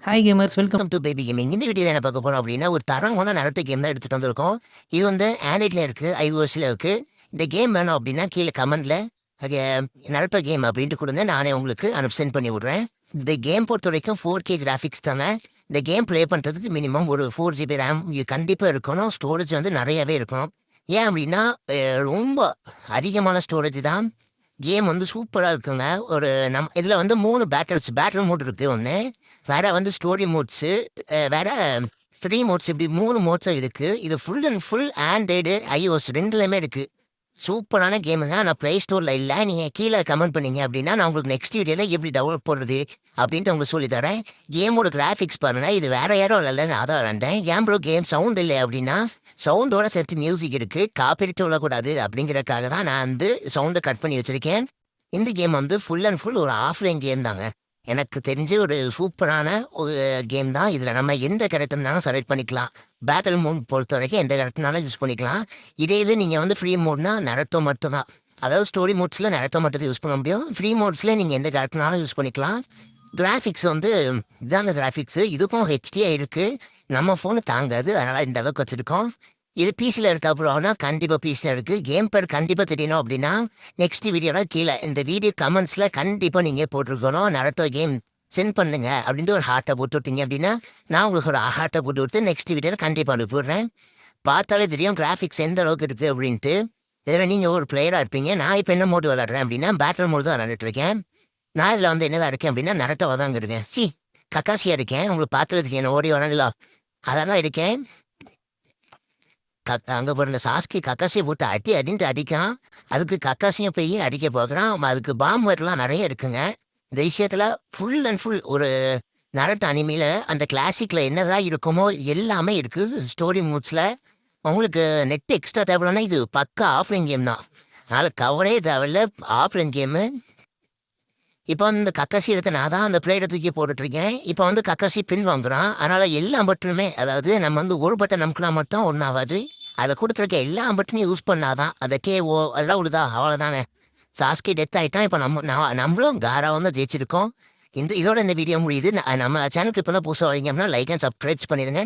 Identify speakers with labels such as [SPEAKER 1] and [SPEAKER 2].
[SPEAKER 1] Hi gamers welcome.
[SPEAKER 2] Welcome to baby gaming. இந்த வீடியோவில் என்ன பார்க்க போறோம் அப்படின்னா, ஒரு தரமான நரட்டை கேம் தான் எடுத்துட்டு வந்திருக்கோம். இது வந்து ஆண்ட்ராய்ட்ல இருக்கு, iOSல இருக்கு. இந்த கேம் வேணும் அப்படின்னா கீழே கமெண்ட்ல நரட்ட கேம் அப்படின்ட்டு கொடுங்க, நானே உங்களுக்கு சென்ட் பண்ணி விடுறேன். இந்த கேம் பொறுத்த வரைக்கும் 4K கிராஃபிக்ஸ் தானே. இந்த கேம் ப்ளே பண்ணுறதுக்கு மினிமம் ஒரு 4 GB ரேம் இது கண்டிப்பாக இருக்கணும். ஸ்டோரேஜ் வந்து நிறையவே இருக்கணும். ஏன் அப்படின்னா ரொம்ப அதிகமான ஸ்டோரேஜ் தான். கேம் வந்து சூப்பராக இருக்குங்க. ஒரு இதில் வந்து 3 பேட்டில் மோட் இருக்குது. ஒன்று வேற வந்து ஸ்டோரி மோட்ஸு, வேற 3 மோட்ஸ், இப்படி 3 மோட்ஸும் இருக்குது. இது full and full Android iOS ரெண்டுலையுமே இருக்குது. சூப்பரான கேமுங்க. நான் ப்ளே ஸ்டோரில் இல்லை, நீங்கள் கீழே கமெண்ட் பண்ணீங்க அப்படின்னா நான் உங்களுக்கு நெக்ஸ்ட் வீடியோவில் எப்படி டவுன்லோட் போடுறது அப்படின்ட்டு உங்களுக்கு சொல்லித்தரேன். கேமோட கிராஃபிக்ஸ் பாருங்கள், இது வேற யாரும் இல்லைன்னு அதான் வந்தேன். ஏன் ப்ரோ கேம் சவுண்ட் இல்லை அப்படின்னா, சவுண்டோட சேர்த்து மியூசிக் இருக்குது, காப்பிரைட் விடக்கூடாது அப்படிங்கிறதுக்காக தான் நான் வந்து சவுண்டை கட் பண்ணி வச்சுருக்கேன். இந்த கேம் வந்து ஃபுல் அண்ட் ஃபுல் ஒரு ஆஃப்லைன் கேம் தாங்க. எனக்கு தெரிஞ்சு ஒரு சூப்பரான ஒரு கேம் தான். இதில் நம்ம எந்த கேரக்டர்னாலும் செலக்ட் பண்ணிக்கலாம். பேட்டில் மோட் பொறுத்த வரைக்கும் எந்த கேரக்டர்னாலும் யூஸ் பண்ணிக்கலாம். இது நீங்கள் வந்து ஃப்ரீ மோட்னா நரட்டோ மட்டும் தான். அதாவது ஸ்டோரி மோட்ஸில் நரட்டோ மட்டும் யூஸ் பண்ண முடியும். ஃப்ரீ மோட்ஸில் நீங்கள் எந்த கேரக்டர்னாலும் யூஸ் பண்ணிக்கலாம். கிராஃபிக்ஸ் வந்து இதான கிராஃபிக்ஸு, இதுக்கும் ஹெச்டியாக இருக்குது. நம்ம ஃபோனு தாங்காது, அதனால் இந்த அளவுக்கு வச்சுருக்கோம். இது பிசியில் இருக்க அப்புறம்னா கண்டிப்பாக பிசியில் இருக்குது. கேம் பேர் கண்டிப்பாக தெரியணும் அப்படின்னா நெக்ஸ்ட் வீடியோவில் கீழே இந்த வீடியோ கமெண்ட்ஸில் கண்டிப்பாக நீங்கள் போட்டிருக்கணும், நரட்டோ கேம் சென்ட் பண்ணுங்க அப்படின்ட்டு ஒரு ஹார்ட்டை போட்டு விட்டீங்க அப்படின்னா நான் உங்களுக்கு ஒரு ஹார்ட்டை போட்டு விட்டு நெக்ஸ்ட் வீடியோவில் கண்டிப்பாக அனுப்பிவிட்றேன். பார்த்தாலே தெரியும் கிராஃபிக்ஸ் எந்த அளவுக்கு இருக்குது அப்படின்ட்டு. இதில் நீங்கள் ஒரு பிளேயராக இருப்பீங்க. நான் இப்போ என்ன மோடு விளாட்றேன் அப்படின்னா பேட்டில் மோடு தான் விளாண்டுட்ருக்கேன். நான் இதில் வந்து என்னதான் இருக்கேன் அப்படின்னா நரட்டோவாக தாங்க இருக்கேன். கக்காசியாக இருக்கேன். உங்களுக்கு பார்த்தாலே தெரியும், ஓடி வரங்களா அதெல்லாம் இருக்கேன். அங்கே போகிற சாஸ்கி கக்காசியை போட்டு அடின்ட்டு அடிக்கான். அதுக்கு கக்காசியும் போய் அடிக்க போகிறான். அதுக்கு பாம்பர்லாம் நிறைய இருக்குங்க. இந்த விஷயத்தில் ஃபுல் அண்ட் ஃபுல் ஒரு நரட்டோ அனிமையில் அந்த கிளாசிக்கில் என்னதான் இருக்குமோ எல்லாமே இருக்குது. ஸ்டோரி மூட்ஸில் உங்களுக்கு நெட் எக்ஸ்ட்ரா தேவைன்னா இது பக்கா ஆஃப்லைன் கேம் தான். அதனால் கவரே தேவையில்ல, ஆஃப்லைன் கேமு. இப்போ வந்து கக்காசி இருக்க நான் தான் அந்த பிளேட்டை தூக்கி போட்டுட்ருக்கேன். இப்போ வந்து கக்காசி பின் வாங்குறான். அதனால் எல்லா பட்டனுமே, அதாவது நம்ம வந்து ஒரு பட்டன் நமக்குனா மட்டும் ஒன்றாகாது. அதை கொடுத்துருக்க எல்லா பட்டனையும் யூஸ் பண்ணாதான் அதை கேஓ அதெல்லாம் விடுதா, அவ்வளோதாங்க. சாஸ்கி டெத் ஆகிட்டான். இப்போ நம்மளும் காரா வந்து ஜெயிச்சிருக்கோம். இதோட இந்த வீடியோ முடியுது. நம்ம சேனலுக்கு இப்போ தான் புதுசாக வரீங்க அப்படின்னா லைக் அண்ட் சப்ஸ்கிரைப் பண்ணிடுங்க.